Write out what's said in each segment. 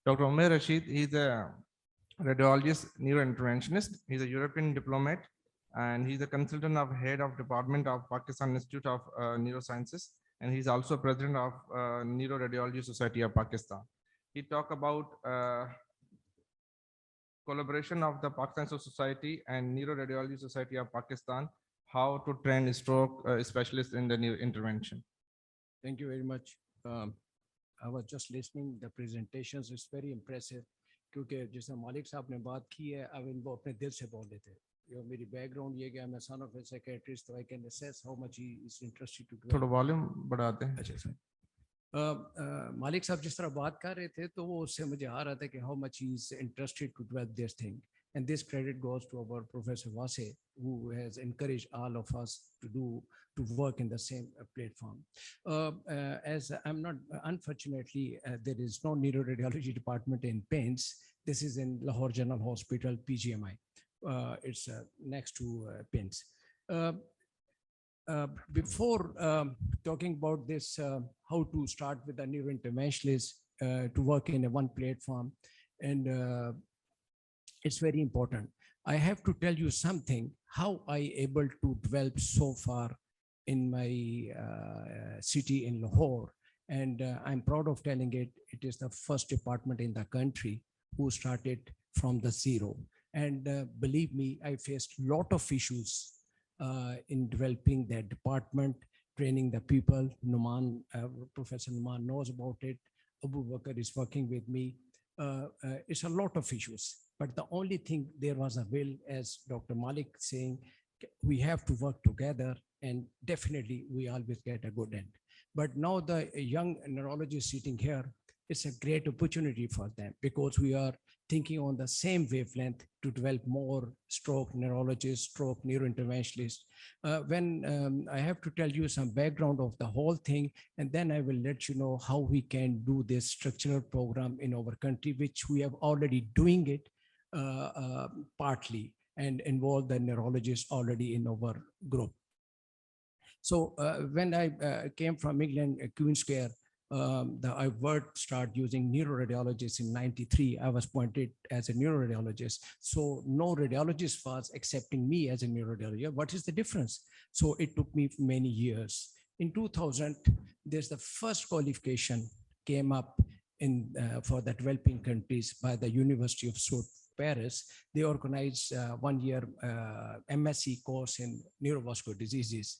Dr. Umair Rashid, he's a radiologist, neurointerventionist. He's a European diplomat, and he's a consultant of head of department of Pakistan Institute of Neurosciences, and he's also president of Neuroradiology Society of Pakistan. He talked about collaboration of the Pakistan Society and Neuroradiology Society of Pakistan, how to train stroke specialists in the new intervention. Thank you very much. I was just listening the presentations. It's very impressive. क्योंकि जैसे मालिक साहब ने बात की है, अब इनको अपने दिल से बोल देते हैं. मेरी background ये कि मैं son of a psychiatrist, so I can assess how much he is interested to do. थोड़ा volume बढ़ाते हैं. अच्छा सर. मालिक साहब जिस तरह बात कर रहे थे तो वो उससे मुझे आ रहा था कि how much he is interested to develop this thing. And this credit goes to our Professor Vase, who has encouraged all of us to work in the same platform. As I'm not, unfortunately, there is no neuroradiology department in PINS. This is in Lahore General Hospital, PGMI. It's next to PINS. Before talking about this, how to start with a neurointerventionalist to work in a one platform, and it's very important. I have to tell you something, how I able to develop so far in my city in Lahore. And I'm proud of telling it, it is the first department in the country who started from the zero. And believe me, I faced a lot of issues in developing that department, training the people. Numan, Professor Numan knows about it. Abu Bakr is working with me. It's a lot of issues. But the only thing, there was a will, as Dr. Malik saying, we have to work together, and definitely we always get a good end. But now the young neurologists sitting here, it's a great opportunity for them because we are thinking on the same wavelength to develop more stroke neurologists, stroke neurointerventionalists. When I have to tell you some background of the whole thing, and then I will let you know how we can do this structural program in our country, which we have already doing it partly, and involve the neurologists already in our group. So when I came from England, Queen's Care, I started using neuroradiologists in '93. I was appointed as a neuroradiologist. So no radiologist was accepting me as a neuroradiologist. What is the difference? So it took me many years. In 2000, there's the first qualification came up in for the developing countries by the University of South Paris. They organized 1 year MSc course in neurovascular diseases.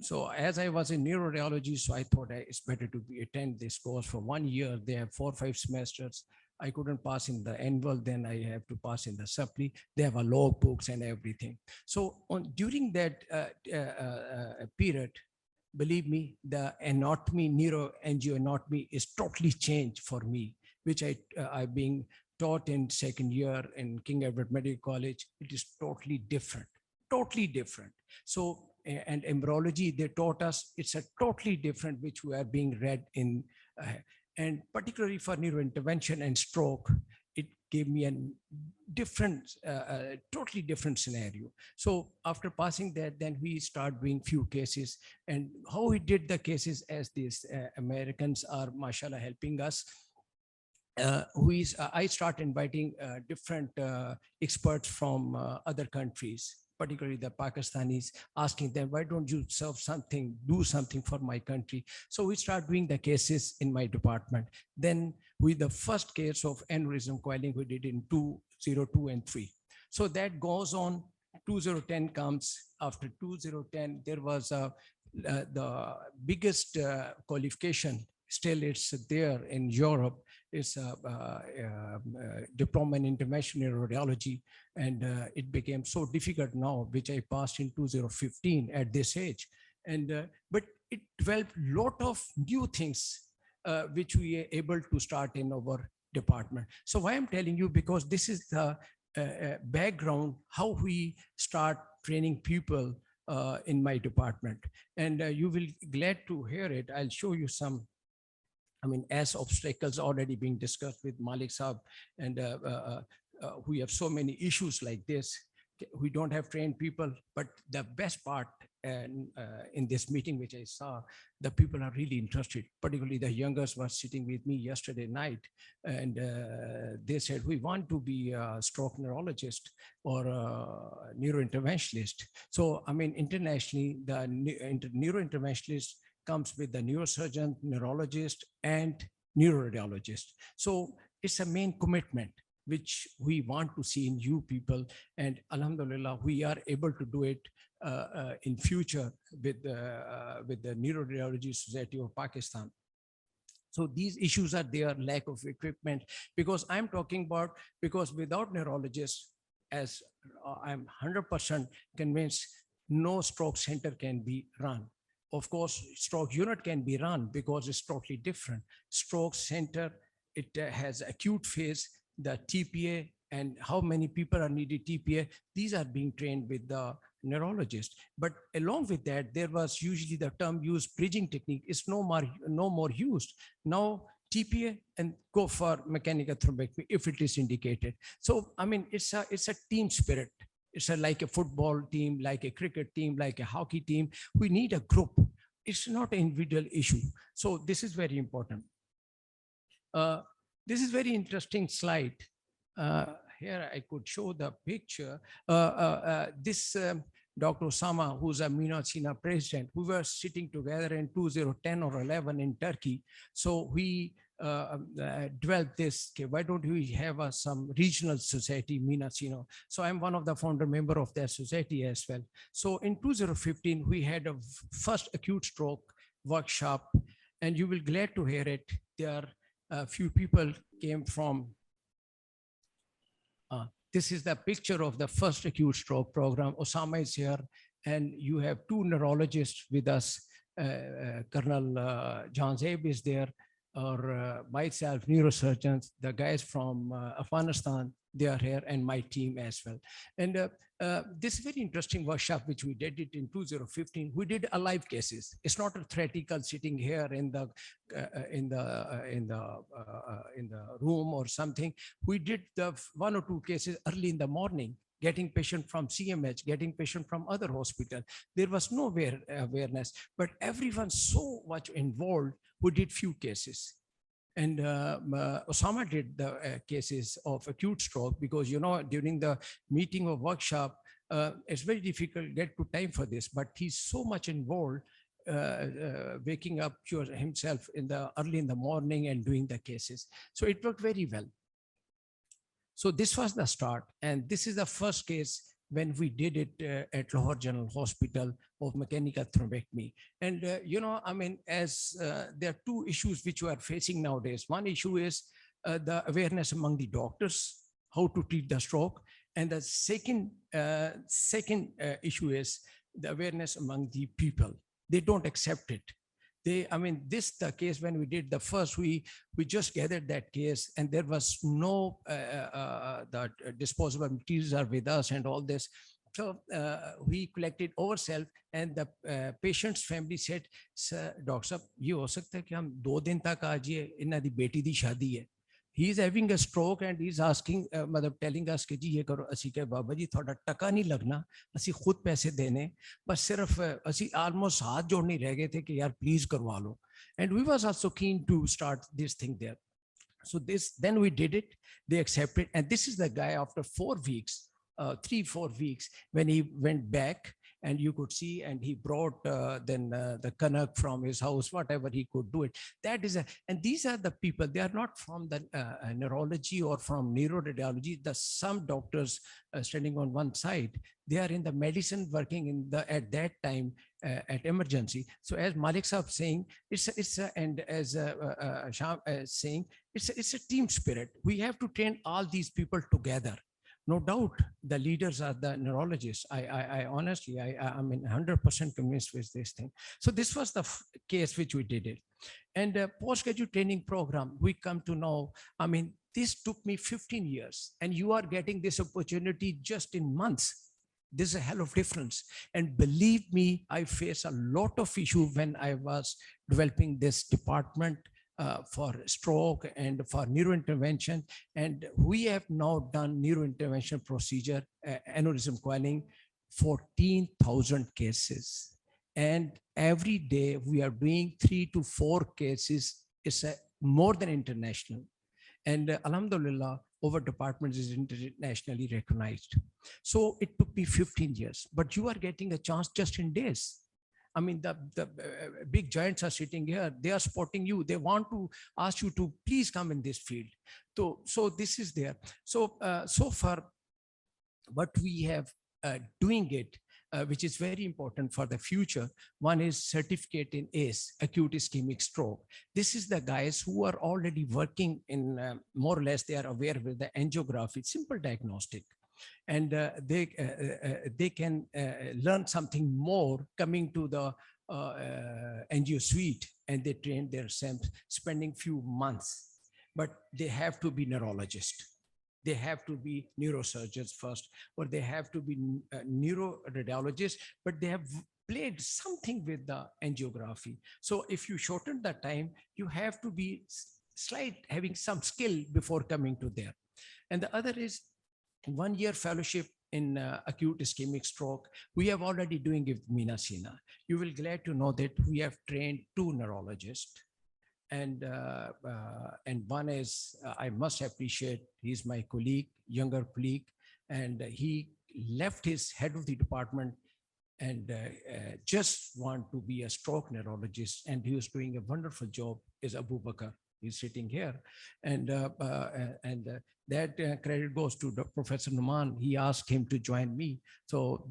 So as I was in neuroradiology, so I thought it's better to attend this course for 1 year. They have 4 or 5 semesters. I couldn't pass in the annual, then I have to pass in the supply. They have a log books and everything. So during that period, believe me, the anatomy, neuroangioanatomy is totally changed for me, which I've been taught in second year in King Edward Medical College. It is totally different, totally different. So, and embryology, they taught us it's a totally different, which we are being read in, and particularly for neurointervention and stroke, it gave me a different, totally different scenario. So after passing that, then we start doing few cases, and how we did the cases, as these Americans are, mashallah, helping us. I start inviting different experts from other countries, particularly the Pakistanis, asking them, why don't you serve something, do something for my country? So we start doing the cases in my department. Then with the first case of aneurysm coiling, we did in 2002 and 3. So that goes on. 2010 comes. After 2010, there was the biggest qualification. Still, it's there in Europe. It's a diploma in interventional radiology, and it became so difficult now, which I passed in 2015 at this age. And but it developed a lot of new things which we are able to start in our department. So why I'm telling you, because this is the background, how we start training people in my department. And you will glad to hear it. I'll show you some. I mean, as obstacles already being discussed with Malik Saab, and we have so many issues like this. We don't have trained people, but the best part, in this meeting, which I saw, the people are really interested, particularly the youngers were sitting with me yesterday night, and they said, we want to be a stroke neurologist or a neurointerventionalist. So, I mean, internationally, the neurointerventionalist comes with the neurosurgeon, neurologist, and neuroradiologist. So it's a main commitment which we want to see in you people. And Alhamdulillah, we are able to do it in future with the Neuroradiology Society of Pakistan. So these issues are there, lack of equipment, because I'm talking about, because without neurologists, as I'm 100% convinced, no stroke center can be run. Of course, stroke unit can be run because it's totally different. Stroke center, it has acute phase, the TPA, and how many people are needed TPA. These are being trained with the neurologist. But along with that, there was usually the term used, bridging technique, is no more used. Now TPA and go for mechanical thrombectomy if it is indicated. So I mean, it's a team spirit. It's like a football team, like a cricket team, like a hockey team. We need a group. It's not an individual issue. So this is very important. This is very interesting slide. Here I could show the picture. This Dr. Osama, who's a Sina president, we were sitting together in 2010 or 11 in Turkey. So we developed this, okay, why don't we have some regional society, Sina? So I'm one of the founder member of that society as well. So in 2015, we had a first acute stroke workshop, and you will glad to hear it. There are a few people came from, this is the picture of the first acute stroke program. Osama is here, and you have two neurologists with us. Colonel John Zaib is there, or myself, neurosurgeons, the guys from Afghanistan, they are here, and my team as well. And this very interesting workshop, which we did it in 2015, we did a live cases. It's not a theoretical sitting here in the room or something. We did the 1 or 2 cases early in the morning, getting patient from CMH, getting patient from other hospital. There was no awareness, but everyone so much involved. We did few cases. And Osama did the cases of acute stroke, because, you know, during the meeting or workshop, it's very difficult to get to time for this, but he's so much involved, waking up himself early in the morning and doing the cases. So it worked very well. So this was the start. And this is the first case when we did it at Lahore General Hospital of mechanical thrombectomy. And, you know, I mean, as there are two issues which we are facing nowadays. One issue is the awareness among the doctors, how to treat the stroke. And the second issue is the awareness among the people. They don't accept it. The case when we did the first, we just gathered that case, and there was no that disposable materials are with us and all this. So we collected ourselves, and the patient's family said, "Sir, Doctor Sahab, ये हो सकता है कि हम 2 दिन तक आ जाइए, इन्हां दी बेटी दी शादी है." He is having a stroke and he's asking, telling us कि जी ये करो, असी के बाबा जी थोड़ा टका नहीं लगना, असी खुद पैसे देने, बस सिर्फ असी almost हाथ जोड़ने रह गए थे कि यार please करवा लो. And we was also keen to start this thing there. So then we did it, they accepted, and this is the guy after 4 weeks, 3-4 weeks, when he went back. And you could see, and he brought the Kanak from his house, whatever he could do it. And these are the people, they are not from the neurology or from neuroradiology. Some doctors standing on one side, they are in the medicine working at that time at emergency. So as Malik Saab saying, as Sham saying, it's a team spirit. We have to train all these people together. No doubt, the leaders are the neurologists. I honestly, I'm 100% convinced with this thing. So this was the case which we did it. And postgraduate training program, we come to know, this took me 15 years, and you are getting this opportunity just in months. There's a hell of difference. And believe me, I face a lot of issue when I was developing this department for stroke and for neurointervention. And we have now done neurointervention procedure, aneurysm coiling, 14,000 cases. And every day we are doing 3 to 4 cases. It's more than international. And Alhamdulillah, our department is internationally recognized. So it took me 15 years, but you are getting a chance just in days. I mean, the big giants are sitting here. They are supporting you. They want to ask you to please come in this field. So this is there. So so far, what we have doing it, which is very important for the future. One is certificate in ACE, acute ischemic stroke. This is the guys who are already working in more or less, they are aware with the angiography, simple diagnostic. And they can learn something more coming to the angio suite, and they train themselves, spending few months. But they have to be neurologist. They have to be neurosurgeons first, or they have to be neuroradiologists, but they have played something with the angiography. So if you shorten the time, you have to be having some skill before coming to there. And the other is 1 year fellowship in acute ischemic stroke. We have already doing it with Meena Sina. You will glad to know that we have trained 2 neurologists. And one is, I must appreciate, he's my colleague, younger colleague, and he left his head of the department and just want to be a stroke neurologist. And he was doing a wonderful job, is Abu Bakr. He's sitting here. And that credit goes to Professor Numan. He asked him to join me. So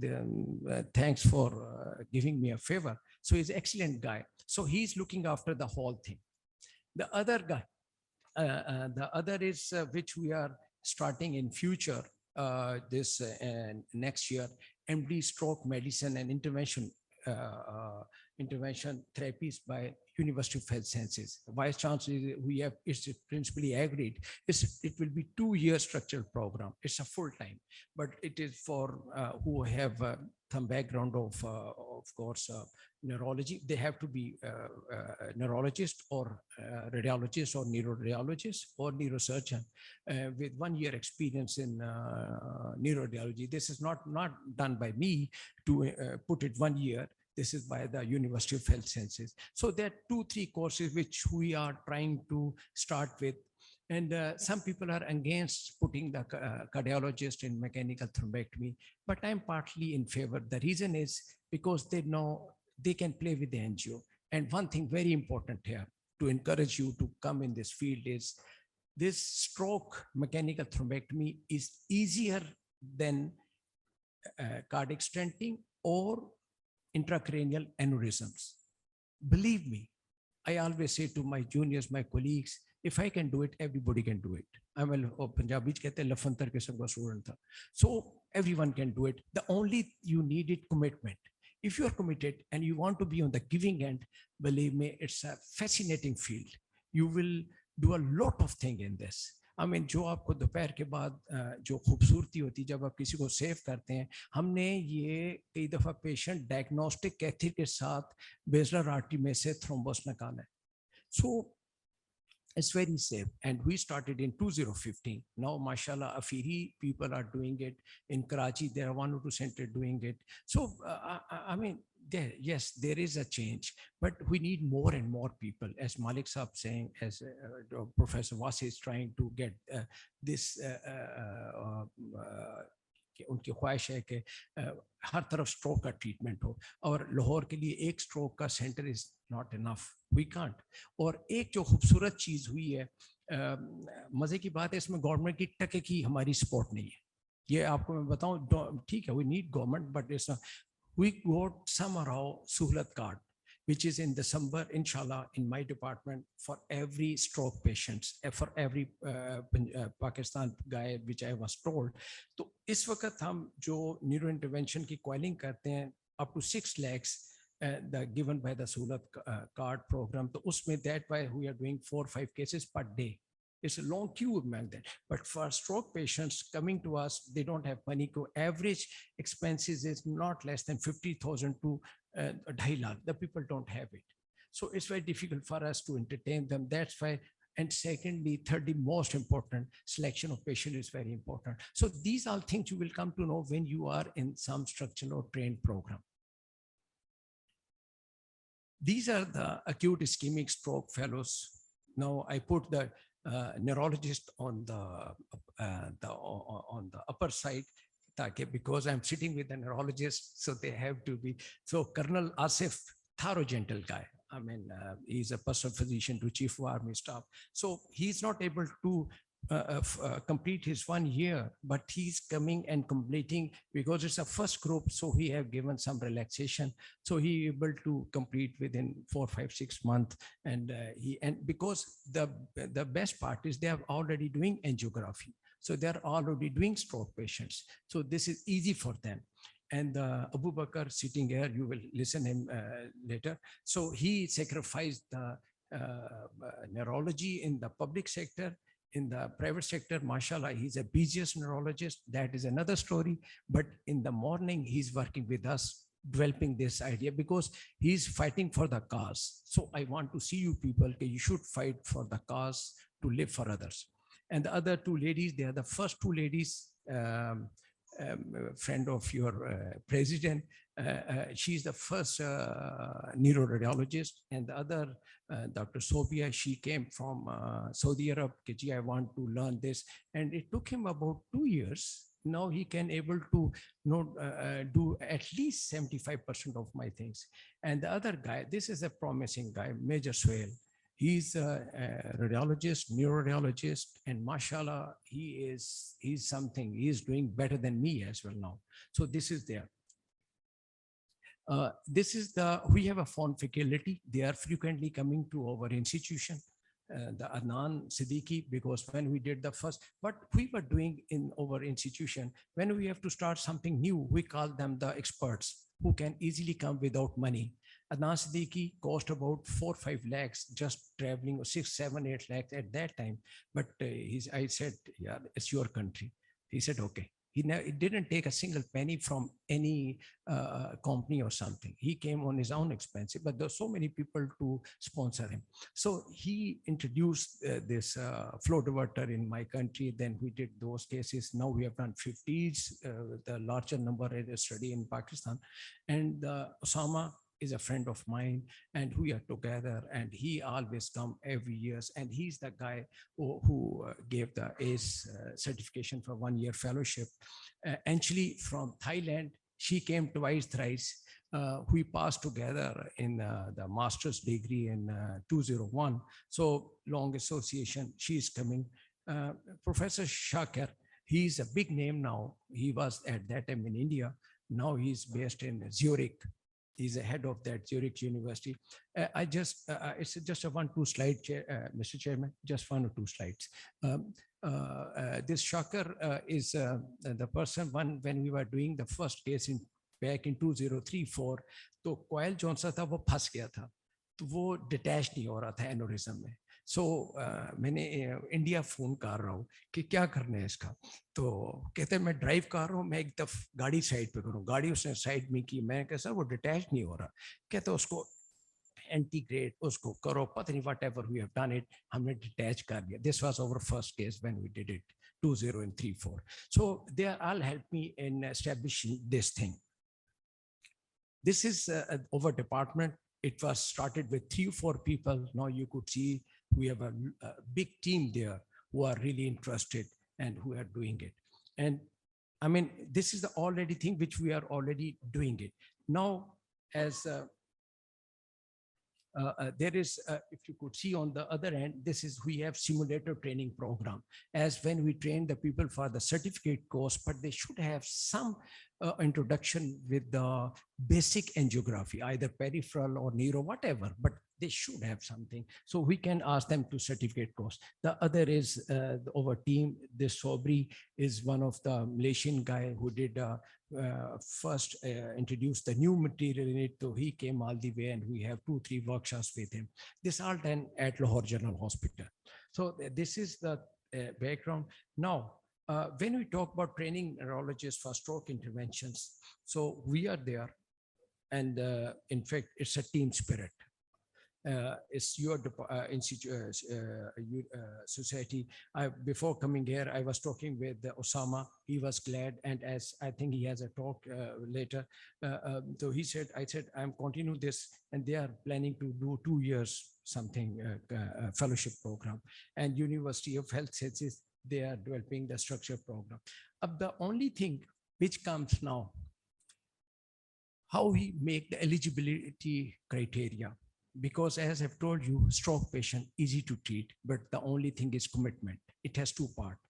thanks for giving me a favor. So he's an excellent guy. So he's looking after the whole thing. The other guy, the other is which we are starting in future, this next year, MD stroke medicine and intervention therapies by University of Health Sciences. Vice Chancellor, we have, it's principally agreed. It will be 2-year structural program. It's a full time, but it is for who have some background of course, neurology. They have to be neurologist or radiologist or neuroradiologist or neurosurgeon with 1 year experience in neuroradiology. This is not done by me to put it 1 year. This is by the University of Health Sciences. So there are 2-3 courses which we are trying to start with. And some people are against putting the cardiologist in mechanical thrombectomy, but I'm partly in favor. The reason is because they know they can play with the angio. And one thing very important here to encourage you to come in this field is this stroke mechanical thrombectomy is easier than cardiac stenting or intracranial aneurysms. Believe me, I always say to my juniors, my colleagues, if I can do it, everybody can do it. I'm a Punjabi student. So everyone can do it. The only you need is commitment. If you are committed and you want to be on the giving end, believe me, it's a fascinating field. You will do a lot of things in this. I mean, जो आपको दोपहर के बाद जो खूबसूरती होती है जब आप किसी को सेव करते हैं, हमने ये कई दफ़ा पेशेंट डायग्नोस्टिक कैथेटर के साथ बेसलर आर्टरी में से थ्रोम्बोस निकाला है. So it's very safe. And we started in 2015. Now, mashallah, Afiri people are doing it. In Karachi, there are 1 or 2 centers doing it. So, I mean, yes, there is a change, but we need more and more people. As Malik Saab saying, as Professor Wasi is trying to get this उनकी ख्वाहिश है कि हर तरफ stroke का treatment हो, और लाहौर के लिए एक स्ट्रोक का centre is not enough, we can't. और एक जो खूबसूरत चीज़ हुई है, मज़े की बात है, इसमें गवर्नमेंट की टके की हमारी सपोर्ट नहीं है. ये आपको मैं बताऊं, ठीक है, we need government, but it's we got somehow सहूलत card which is in December, inshallah, in my department for every stroke patients, for every Pakistan guy, which I was told. So इस वक्त हम जो neuro intervention की coiling करते हैं up to 6 lakhs, the given by the Sulat card program. So उसमें that why we are doing 4 or 5 cases per day. It's a long queue among that. But for stroke patients coming to us, they don't have money. So average expenses is not less than 50,000 to 2.5 lakh. The people don't have it. So it's very difficult for us to entertain them. That's why. And secondly, thirdly, most important, selection of patient is very important. So these are things you will come to know when you are in some structural or trained program. These are the acute ischemic stroke fellows. Now I put the neurologist on on the upper side, because I'm sitting with the neurologist, so they have to be. So Colonel Asif, thorough, gentle guy. I mean, he's a personal physician to Chief of Army Staff. So he's not able to complete his 1 year, but he's coming and completing because it's a first group. So he have given some relaxation. So he able to complete within 4, 5, 6 months. And because the best part is they are already doing angiography. So they're already doing stroke patients. So this is easy for them. And Abu Bakr sitting here, you will listen him later. So he sacrificed the neurology in the public sector. In the private sector, mashallah, he's a busiest neurologist. That is another story. But in the morning, he's working with us, developing this idea because he's fighting for the cause. So I want to see you people, okay, you should fight for the cause to live for others. And the other two ladies, they are the first two ladies, friend of your president. She's the first neuroradiologist, and the other, Dr. Sobia, she came from Saudi Arab. I want to learn this. And it took him about 2 years. Now he can able to do at least 75% of my things. And the other guy, this is a promising guy, Major Swale. He's a radiologist, neuroradiologist, and mashallah, he's something. He's doing better than me as well now. So this is there. We have a phone faculty. They are frequently coming to our institution, the Adnan Siddiqui, because when we did the first, what we were doing in our institution, when we have to start something new, we call them the experts who can easily come without money. Adnan Siddiqui cost about 4, 5 lakhs just traveling, or 6, 7, 8 lakhs at that time. But I said, yeah, it's your country. He said, okay. It didn't take a single penny from any company or something. He came on his own expense, but there's so many people to sponsor him. So he introduced this flow diverter in my country. Then we did those cases. Now we have done 50s, the larger number is a study in Pakistan. And Osama is a friend of mine, and we are together, and he always come every year. And he's the guy who gave the ACE certification for 1 year fellowship. Actually from Thailand, she came twice, thrice. We passed together in the master's degree in 2001. So long association, she's coming. Professor Shakir, he's a big name now. He was at that time in India. Now he's based in Zurich. He's the head of that Zurich University. It's just a 1-2 slide, Mr. Chairman, just 1 or 2 slides. This Shakir is the person when we were doing the first case back in 2003-4, तो coil zone सा था वो फंस गया था, तो वो detach नहीं हो रहा था aneurysm में. So मैंने इंडिया फोन कर रहा हूँ कि क्या करना है इसका, तो कहते हैं मैं ड्राइव कर रहा हूँ, मैं एक दफ गाड़ी साइड पे करूँ. गाड़ी उसने साइड में की, मैं कहा सर वो डिटैच नहीं हो रहा. कहते उसको इंटीग्रेट, उसको करो, पता नहीं whatever we have done it, हमने डिटैच कर दिया. This was our first case when we did it 2003-4. So they all helped me in establishing this thing. This is our department. It was started with 3 or 4 people. Now you could see we have a big team there who are really interested and who are doing it. And I mean, this is the already thing which we are already doing it. Now, as there is, if you could see on the other end, this is, we have simulator training program. As when we train the people for the certificate course, but they should have some introduction with the basic angiography, either peripheral or neuro, whatever, but they should have something. So we can ask them to certificate course. The other is our team. This Sobri is one of the Malaysian guy who did first introduce the new material in it. So he came all the way, and we have 2 or 3 workshops with him. This all done at Lahore General Hospital. So this is the background. Now, when we talk about training neurologists for stroke interventions, so we are there, and in fact, it's a team spirit. It's your society. Before coming here, I was talking with Osama. He was glad, and as I think he has a talk later. So he said, I said, I'm continuing this, and they are planning to do 2 years something fellowship program, and University of Health Sciences, they are developing the structure program. The only thing which comes now, how we make the eligibility criteria, because as I've told you, stroke patient easy to treat, but the only thing is commitment. It has two parts.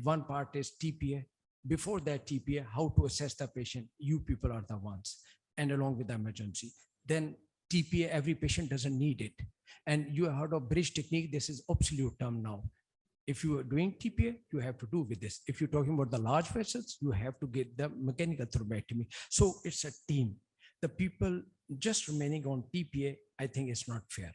One part is TPA. Before that TPA, how to assess the patient, you people are the ones, and along with the emergency. Then TPA, every patient doesn't need it. And you heard of bridge technique, this is obsolete term now. If you are doing TPA, you have to do with this. If you're talking about the large vessels, you have to get the mechanical thrombectomy. So it's a team. The people just remaining on TPA, I think it's not fair.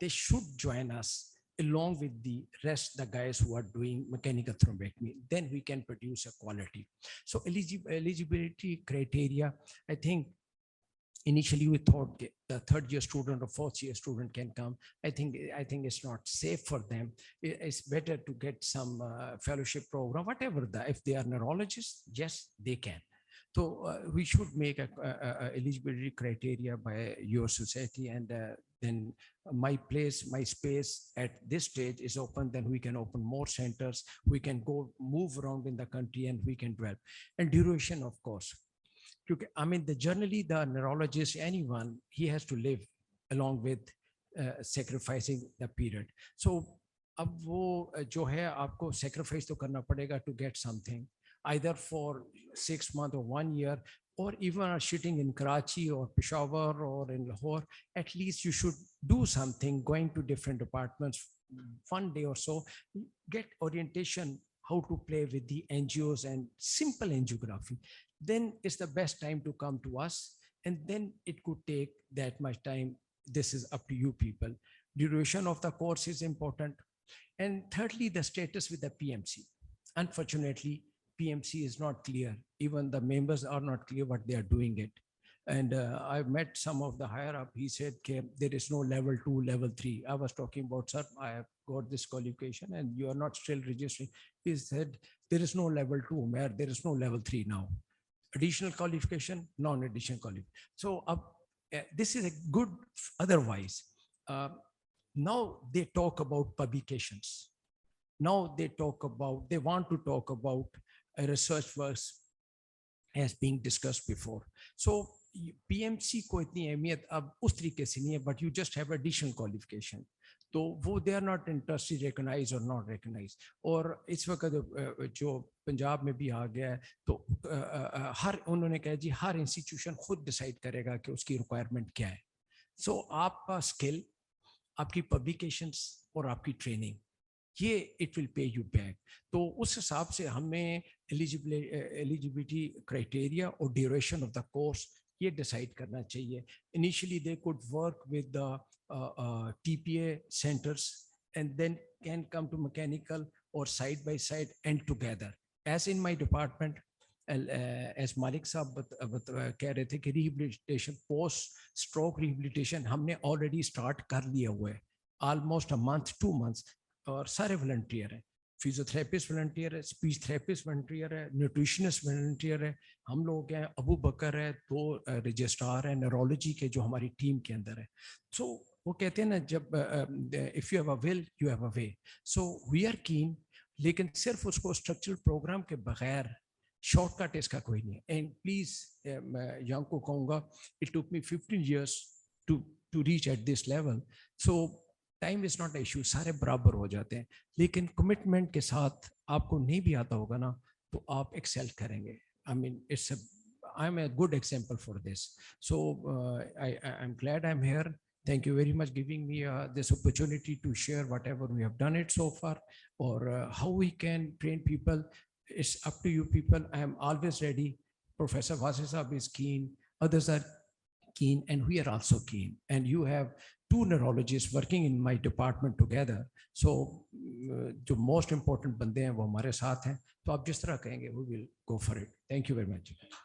They should join us along with the rest, the guys who are doing mechanical thrombectomy. Then we can produce a quality. So eligibility criteria, I think initially we thought the third year student or fourth year student can come. I think it's not safe for them. It's better to get some fellowship program, whatever if they are neurologists, yes, they can. So we should make a eligibility criteria by your society, and then my space at this stage is open. Then we can open more centers. We can move around in the country, and we can develop. And duration, of course. I mean, generally the neurologist, anyone, he has to live along with sacrificing the period. So अब वो जो है आपको sacrifice तो करना पड़ेगा to get something, either for 6 months or 1 year, or even sitting in Karachi or Peshawar or in Lahore. At least you should do something, going to different departments 1 day or so, get orientation how to play with the NGOs and simple angiography. Then it's the best time to come to us, and then it could take that much time. This is up to you people. Duration of the course is important. And thirdly, the status with the PMC. Unfortunately, PMC is not clear. Even the members are not clear what they are doing it. And I met some of the higher up. He said, there is no level 2, level 3. I was talking about, sir, I have got this qualification and you are not still registering. He said, there is no level 2, Umair, there is no level 3 now. Additional qualification, non-additional qualification. So this is a good otherwise. Now they talk about publications. Now they want to talk about a research work as being discussed before. So PMC को इतनी अहमियत अब उस तरीके से नहीं है, but you just have additional qualification. तो वो they are not interested recognize or not recognize. और इस वक्त जो पंजाब में भी आ गया है, तो हर उन्होंने कहा जी हर इंस्टीट्यूशन खुद डिसाइड करेगा कि उसकी रिक्वायरमेंट क्या है. So आपका स्किल, आपकी पब्लिकेशंस और आपकी ट्रेनिंग, ये it will pay you back. तो उस हिसाब से हमें eligibility criteria or duration of the course ये decide करना चाहिए. Initially they could work with the TPA centers and then can come to mechanical or side by side and together. As in my department, as Malik साहब कह रहे थे कि rehabilitation, post stroke rehabilitation हमने already start कर लिया हुआ है, almost a month, 2 months. और सारे वॉलंटियर है, फिजियोथेरेपिस्ट वॉलंटियर है, स्पीच थेरेपिस्ट वॉलंटियर है, न्यूट्रिशनिस्ट वॉलंटियर है, हम लोग हैं, अबू बकर है, 2 रजिस्ट्रार है न्यूरोलॉजी के जो हमारी टीम के अंदर है. सो वो कहते हैं ना, जब if you have a will you have a way. So we are keen, लेकिन सिर्फ उसको स्ट्रक्चरल प्रोग्राम के बगैर शॉर्टकट इसका कोई नहीं है. एंड प्लीज यंग को कहूँगा, it took me 15 years to reach at this level. So time is not issue, सारे बराबर हो जाते हैं, लेकिन कमिटमेंट के साथ आपको नहीं भी आता होगा ना तो आप एक्सेल करेंगे. I mean I am a good example for this. So I am glad I am here. Thank you very much giving me this opportunity to share whatever we have done it so far, or how we can train people. It's up to you people. I am always ready. Professor Wasil Saab is keen, others are keen, and we are also keen. And you have 2 neurologists working in my department together. So जो most important बंदे हैं वो हमारे साथ हैं, तो आप जिस तरह कहेंगे we will go for it. Thank you very much.